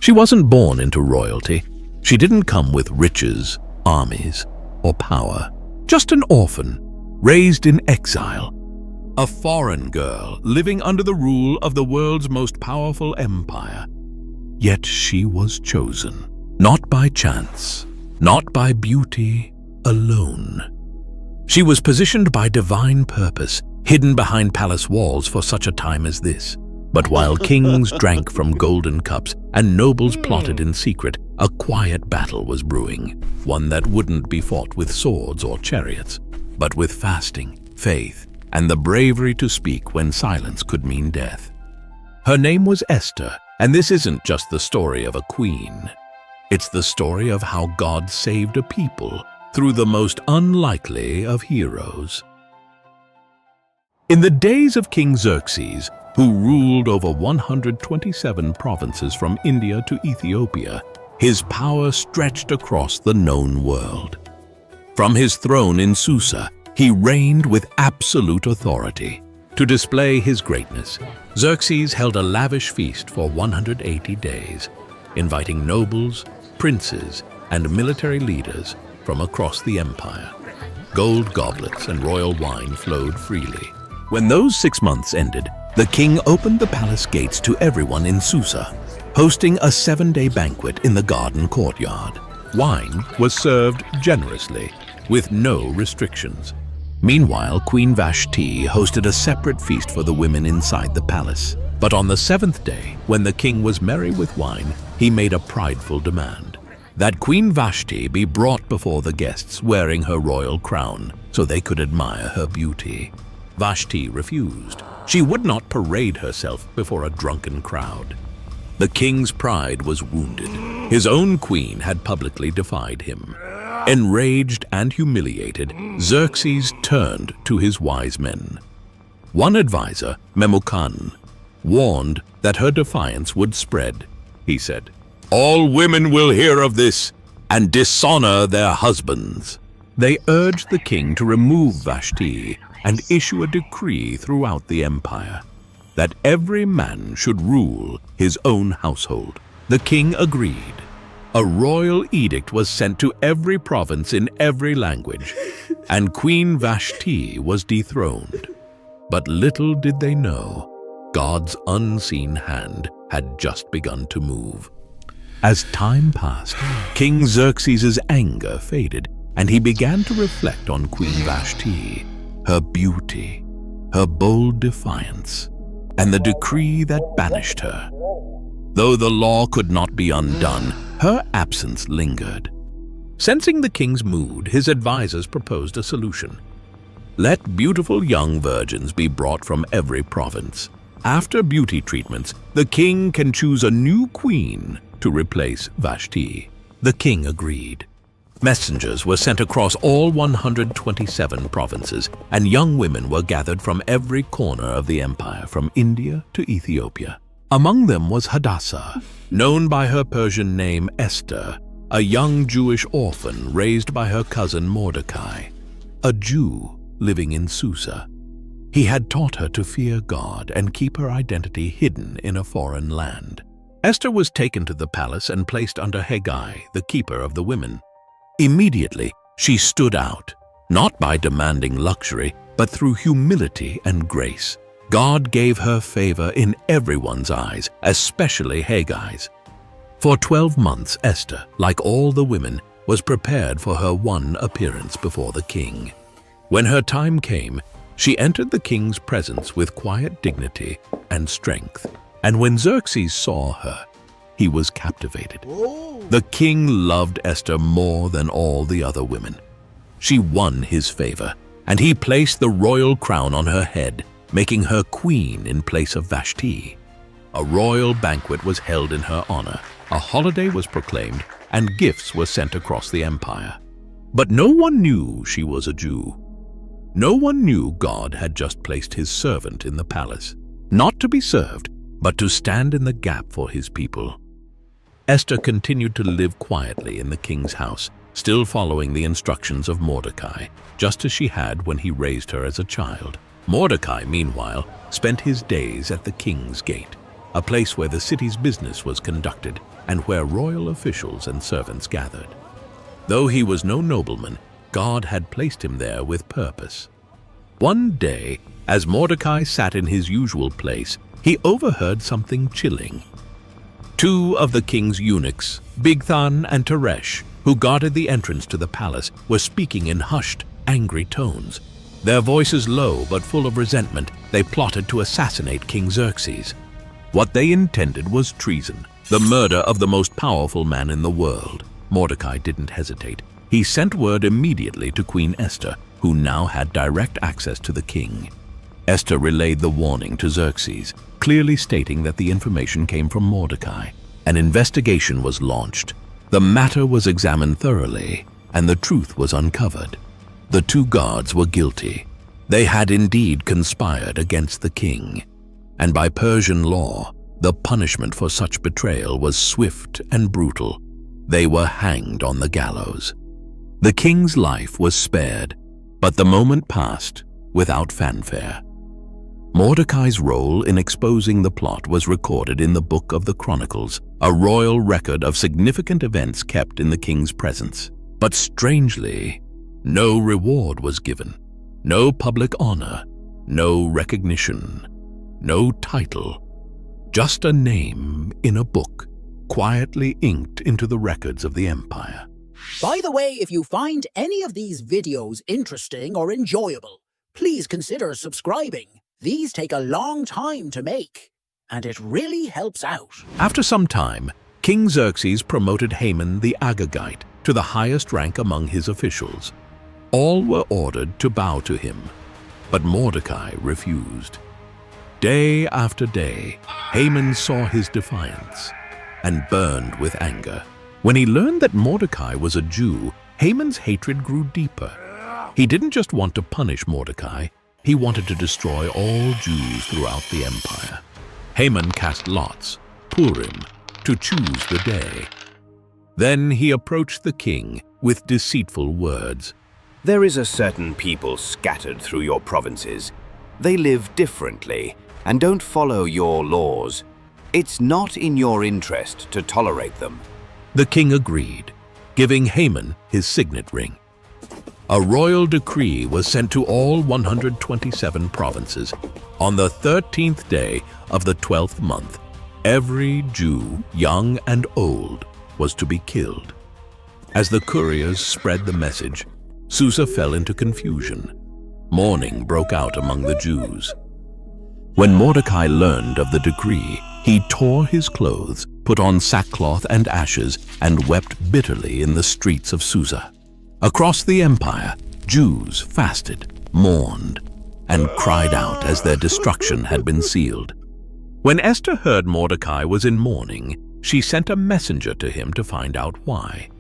She wasn't born into royalty. She didn't come with riches, armies, or power. Just an orphan, raised in exile. A foreign girl living under the rule of the world's most powerful empire. Yet she was chosen, not by chance, not by beauty alone. She was positioned by divine purpose, hidden behind palace walls for such a time as this. But while kings drank from golden cups and nobles plotted in secret, a quiet battle was brewing, one that wouldn't be fought with swords or chariots, but with fasting, faith, and the bravery to speak when silence could mean death. Her name was Esther, and this isn't just the story of a queen. It's the story of how God saved a people through the most unlikely of heroes. In the days of King Xerxes, who ruled over 127 provinces from India to Ethiopia, his power stretched across the known world. From his throne in Susa, he reigned with absolute authority. To display his greatness, Xerxes held a lavish feast for 180 days, inviting nobles, princes, and military leaders from across the empire. Gold goblets and royal wine flowed freely. When those 6 months ended, the king opened the palace gates to everyone in Susa, hosting a 7-day banquet in the garden courtyard. Wine was served generously, with no restrictions. Meanwhile, Queen Vashti hosted a separate feast for the women inside the palace. But on the 7th day, when the king was merry with wine, he made a prideful demand: that Queen Vashti be brought before the guests wearing her royal crown so they could admire her beauty. Vashti refused. She would not parade herself before a drunken crowd. The king's pride was wounded. His own queen had publicly defied him. Enraged and humiliated, Xerxes turned to his wise men. One advisor, Memucan, warned that her defiance would spread. He said, "All women will hear of this and dishonor their husbands." They urged the king to remove Vashti and issue a decree throughout the empire that every man should rule his own household. The king agreed. A royal edict was sent to every province in every language, and Queen Vashti was dethroned. But little did they know, God's unseen hand had just begun to move. As time passed, King Xerxes' anger faded, and he began to reflect on Queen Vashti, her beauty, her bold defiance, and the decree that banished her. Though the law could not be undone, her absence lingered. Sensing the king's mood, his advisors proposed a solution. Let beautiful young virgins be brought from every province. After beauty treatments, the king can choose a new queen to replace Vashti. The king agreed. Messengers were sent across all 127 provinces, and young women were gathered from every corner of the empire, from India to Ethiopia. Among them was Hadassah, known by her Persian name Esther, a young Jewish orphan raised by her cousin Mordecai, a Jew living in Susa. He had taught her to fear God and keep her identity hidden in a foreign land. Esther was taken to the palace and placed under Haggai, the keeper of the women. Immediately, she stood out, not by demanding luxury, but through humility and grace. God gave her favor in everyone's eyes, especially Haggai's. For 12 months, Esther, like all the women, was prepared for her one appearance before the king. When her time came, she entered the king's presence with quiet dignity and strength. And when Xerxes saw her, he was captivated. The king loved Esther more than all the other women. She won his favor, and he placed the royal crown on her head, making her queen in place of Vashti. A royal banquet was held in her honor, a holiday was proclaimed, and gifts were sent across the empire. But no one knew she was a Jew. No one knew God had just placed his servant in the palace, not to be served, but to stand in the gap for his people. Esther continued to live quietly in the king's house, still following the instructions of Mordecai, just as she had when he raised her as a child. Mordecai, meanwhile, spent his days at the king's gate, a place where the city's business was conducted and where royal officials and servants gathered. Though he was no nobleman, God had placed him there with purpose. One day, as Mordecai sat in his usual place, he overheard something chilling. Two of the king's eunuchs, Bigthan and Teresh, who guarded the entrance to the palace, were speaking in hushed, angry tones. Their voices low but full of resentment, they plotted to assassinate King Xerxes. What they intended was treason, the murder of the most powerful man in the world. Mordecai didn't hesitate. He sent word immediately to Queen Esther, who now had direct access to the king. Esther relayed the warning to Xerxes, clearly stating that the information came from Mordecai. An investigation was launched. The matter was examined thoroughly, and the truth was uncovered. The two guards were guilty. They had indeed conspired against the king, and by Persian law, the punishment for such betrayal was swift and brutal. They were hanged on the gallows. The king's life was spared, but the moment passed without fanfare. Mordecai's role in exposing the plot was recorded in the Book of the Chronicles, a royal record of significant events kept in the king's presence. But strangely, no reward was given, no public honor, no recognition, no title, just a name in a book, quietly inked into the records of the empire. By the way, if you find any of these videos interesting or enjoyable, please consider subscribing. These take a long time to make, and it really helps out. After some time, King Xerxes promoted Haman the Agagite to the highest rank among his officials. All were ordered to bow to him, but Mordecai refused. Day after day, Haman saw his defiance and burned with anger. When he learned that Mordecai was a Jew, Haman's hatred grew deeper. He didn't just want to punish Mordecai, he wanted to destroy all Jews throughout the empire. Haman cast lots, Purim, to choose the day. Then he approached the king with deceitful words. There is a certain people scattered through your provinces. They live differently and don't follow your laws. It's not in your interest to tolerate them. The king agreed, giving Haman his signet ring. A royal decree was sent to all 127 provinces. On the 13th day of the 12th month, every Jew, young and old, was to be killed. As the couriers spread the message, Susa fell into confusion. Mourning broke out among the Jews. When Mordecai learned of the decree, he tore his clothes, put on sackcloth and ashes, and wept bitterly in the streets of Susa. Across the empire, Jews fasted, mourned, and cried out as their destruction had been sealed. When Esther heard Mordecai was in mourning, she sent a messenger to him to find out why.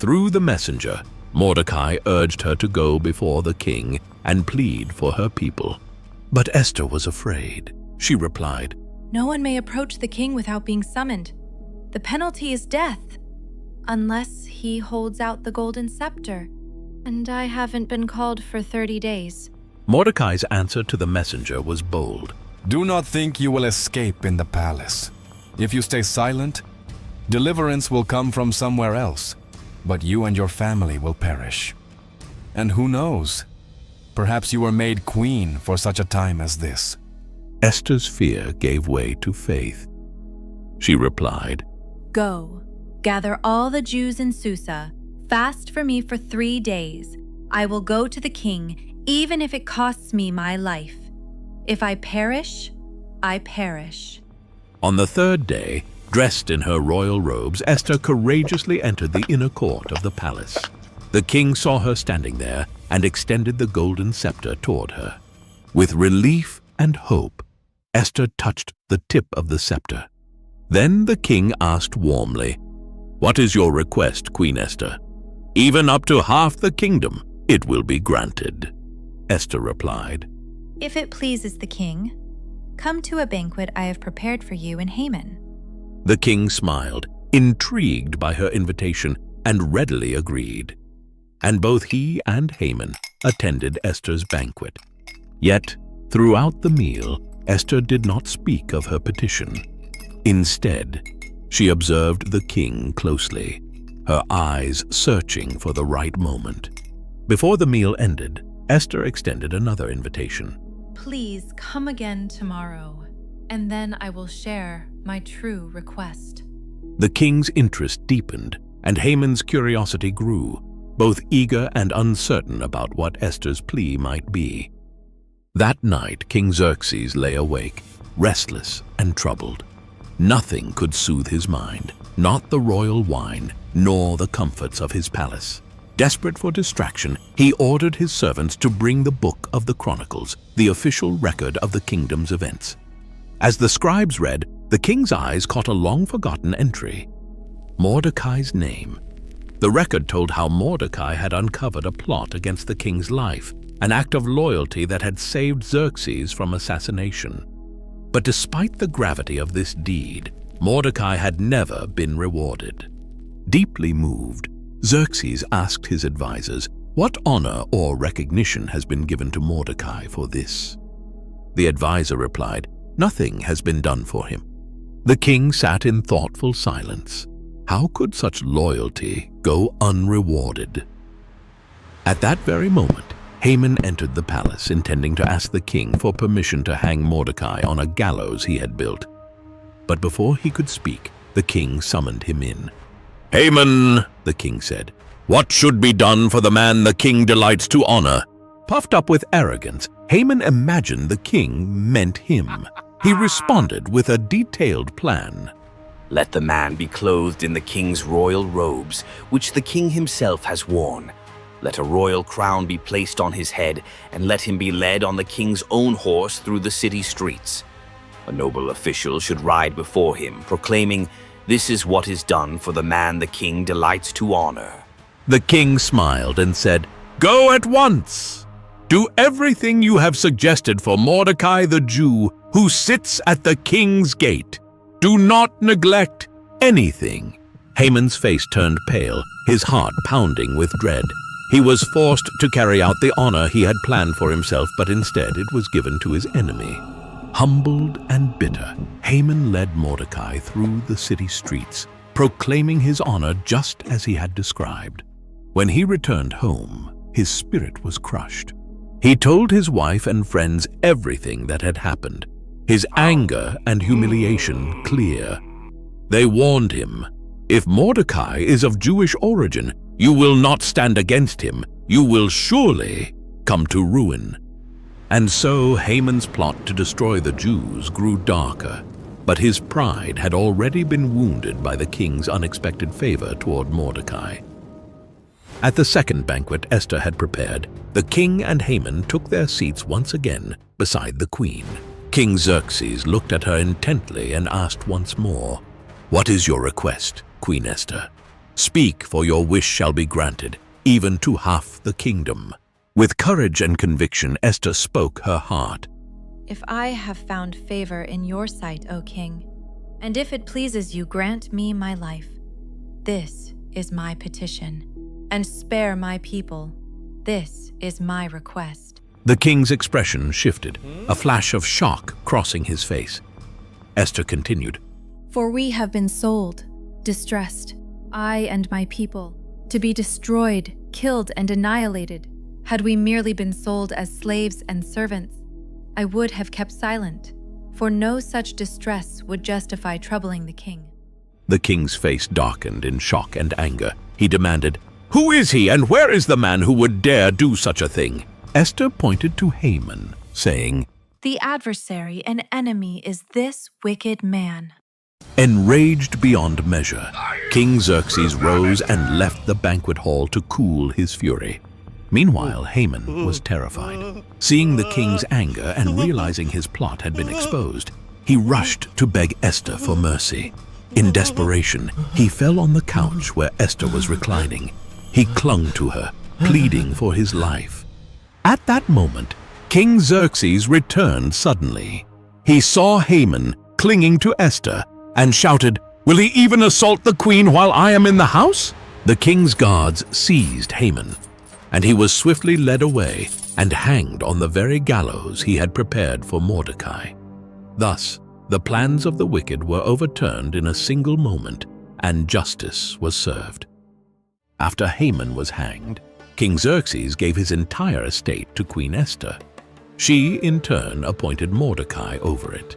Through the messenger, Mordecai urged her to go before the king and plead for her people. But Esther was afraid. She replied, "No one may approach the king without being summoned. The penalty is death, unless he holds out the golden scepter, and I haven't been called for 30 days. Mordecai's answer to the messenger was bold. Do not think you will escape in the palace. If you stay silent, deliverance will come from somewhere else, but you and your family will perish. And who knows? Perhaps you were made queen for such a time as this." Esther's fear gave way to faith. She replied, Go, gather all the Jews in Susa, fast for me for 3 days. I will go to the king, even if it costs me my life. If I perish, I perish. On the third day, dressed in her royal robes, Esther courageously entered the inner court of the palace. The king saw her standing there and extended the golden scepter toward her. With relief and hope, Esther touched the tip of the scepter. Then the king asked warmly, "What is your request, Queen Esther? Even up to half the kingdom, it will be granted." Esther replied, If it pleases the king, come to a banquet I have prepared for you and Haman. The king smiled, intrigued by her invitation, and readily agreed. And both he and Haman attended Esther's banquet. Yet, throughout the meal, Esther did not speak of her petition. Instead, she observed the king closely, her eyes searching for the right moment. Before the meal ended, Esther extended another invitation. Please come again tomorrow, and then I will share my true request. The king's interest deepened, and Haman's curiosity grew, both eager and uncertain about what Esther's plea might be. That night, King Xerxes lay awake, restless and troubled. Nothing could soothe his mind, not the royal wine, nor the comforts of his palace. Desperate for distraction, he ordered his servants to bring the Book of the Chronicles, the official record of the kingdom's events. As the scribes read, the king's eyes caught a long-forgotten entry: Mordecai's name. The record told how Mordecai had uncovered a plot against the king's life, an act of loyalty that had saved Xerxes from assassination. But despite the gravity of this deed, Mordecai had never been rewarded. Deeply moved, Xerxes asked his advisors, what honor or recognition has been given to Mordecai for this? The advisor replied, nothing has been done for him. The king sat in thoughtful silence. How could such loyalty go unrewarded? At that very moment, Haman entered the palace, intending to ask the king for permission to hang Mordecai on a gallows he had built. But before he could speak, the king summoned him in. Haman, the king said, what should be done for the man the king delights to honor? Puffed up with arrogance, Haman imagined the king meant him. He responded with a detailed plan. Let the man be clothed in the king's royal robes, which the king himself has worn. Let a royal crown be placed on his head, and let him be led on the king's own horse through the city streets. A noble official should ride before him, proclaiming, "This is what is done for the man the king delights to honor." The king smiled and said, Go at once! Do everything you have suggested for Mordecai the Jew, who sits at the king's gate. Do not neglect anything. Haman's face turned pale, his heart pounding with dread. He was forced to carry out the honor he had planned for himself, but instead it was given to his enemy. Humbled and bitter, Haman led Mordecai through the city streets, proclaiming his honor just as he had described. When he returned home, his spirit was crushed. He told his wife and friends everything that had happened, his anger and humiliation clear. They warned him, if Mordecai is of Jewish origin, you will not stand against him. You will surely come to ruin. And so Haman's plot to destroy the Jews grew darker, but his pride had already been wounded by the king's unexpected favor toward Mordecai. At the second banquet Esther had prepared, the king and Haman took their seats once again beside the queen. King Xerxes looked at her intently and asked once more, What is your request, Queen Esther? Speak, for your wish shall be granted, even to half the kingdom. With courage and conviction, Esther spoke her heart. If I have found favor in your sight, O king, and if it pleases you, grant me my life. This is my petition, and spare my people. This is my request. The king's expression shifted, a flash of shock crossing his face. Esther continued, For we have been sold, distressed, I and my people, to be destroyed, killed, and annihilated. Had we merely been sold as slaves and servants, I would have kept silent, for no such distress would justify troubling the king. The king's face darkened in shock and anger. He demanded, Who is he, and where is the man who would dare do such a thing? Esther pointed to Haman, saying, The adversary and enemy is this wicked man. Enraged beyond measure, King Xerxes rose and left the banquet hall to cool his fury. Meanwhile, Haman was terrified. Seeing the king's anger and realizing his plot had been exposed, he rushed to beg Esther for mercy. In desperation, he fell on the couch where Esther was reclining. He clung to her, pleading for his life. At that moment, King Xerxes returned suddenly. He saw Haman clinging to Esther and shouted, Will he even assault the queen while I am in the house? The king's guards seized Haman, and he was swiftly led away and hanged on the very gallows he had prepared for Mordecai. Thus, The plans of the wicked were overturned in a single moment, and justice was served. After Haman was hanged, King Xerxes gave his entire estate to Queen Esther. She, in turn, appointed Mordecai over it.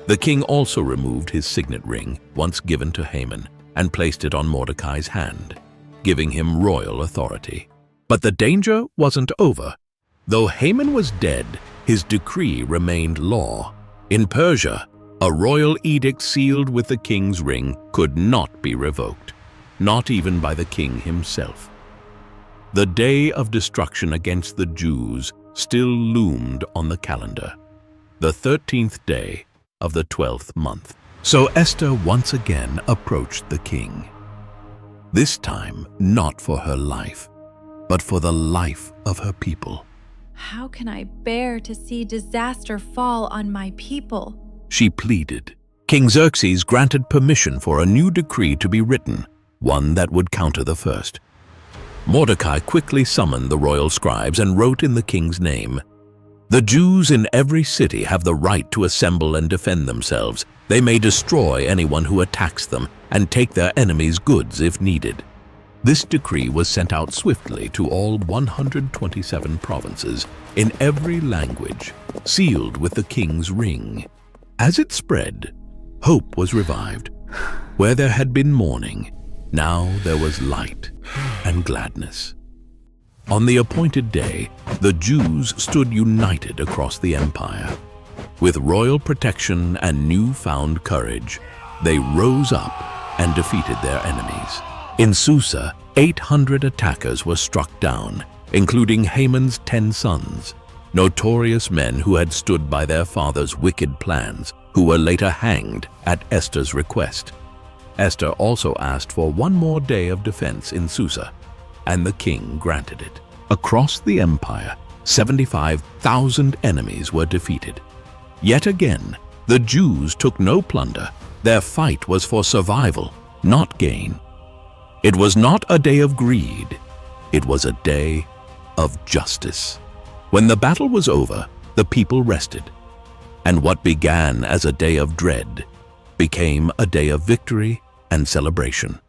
The king also removed his signet ring, once given to Haman, and placed it on Mordecai's hand, giving him royal authority. But the danger wasn't over. Though Haman was dead, his decree remained law. In Persia, a royal edict sealed with the king's ring could not be revoked, not even by the king himself. The day of destruction against the Jews still loomed on the calendar, the 13th day of the 12th month. So Esther once again approached the king. This time not for her life, but for the life of her people. How can I bear to see disaster fall on my people? She pleaded. King Xerxes granted permission for a new decree to be written, one that would counter the first. Mordecai quickly summoned the royal scribes and wrote in the king's name, "The Jews in every city have the right to assemble and defend themselves. They may destroy anyone who attacks them and take their enemies' goods if needed." This decree was sent out swiftly to all 127 provinces in every language, sealed with the king's ring. As it spread, hope was revived. Where there had been mourning, now there was light and gladness. On the appointed day, the Jews stood united across the empire. With royal protection and newfound courage, they rose up and defeated their enemies. In Susa, 800 attackers were struck down, including Haman's 10 sons, notorious men who had stood by their father's wicked plans, who were later hanged at Esther's request. Esther also asked for one more day of defense in Susa, and the king granted it. Across the empire, 75,000 enemies were defeated. Yet again, the Jews took no plunder. Their fight was for survival, not gain. It was not a day of greed. It was a day of justice. When the battle was over, the people rested, and what began as a day of dread became a day of victory and celebration.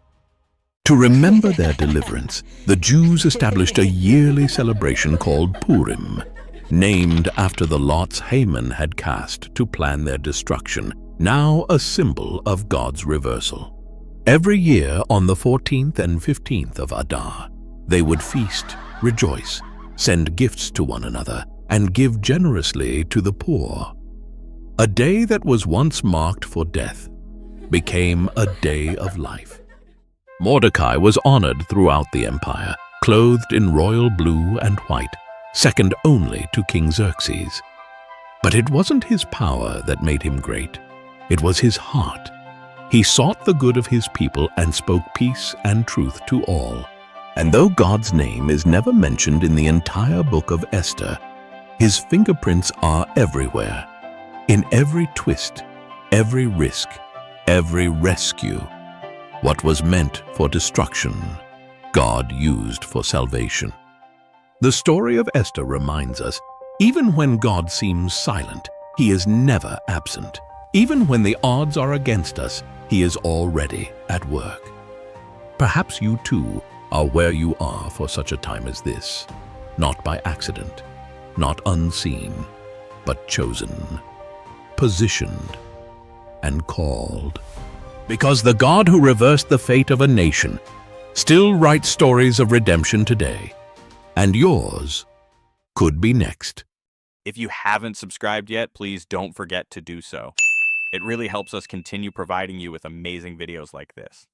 To remember their deliverance, the Jews established a yearly celebration called Purim, named after the lots Haman had cast to plan their destruction, now a symbol of God's reversal. Every year on the 14th and 15th of Adar, they would feast, rejoice, send gifts to one another, and give generously to the poor. A day that was once marked for death became a day of life. Mordecai was honored throughout the empire, clothed in royal blue and white, second only to King Xerxes. But it wasn't his power that made him great. It was his heart. He sought the good of his people and spoke peace and truth to all. And though God's name is never mentioned in the entire Book of Esther, his fingerprints are everywhere. In every twist, every risk, every rescue. What was meant for destruction, God used for salvation. The story of Esther reminds us, even when God seems silent, he is never absent. Even when the odds are against us, he is already at work. Perhaps you too are where you are for such a time as this, not by accident, not unseen, but chosen, positioned, and called. Because the God who reversed the fate of a nation still writes stories of redemption today, and yours could be next. If you haven't subscribed yet, please don't forget to do so. It really helps us continue providing you with amazing videos like this.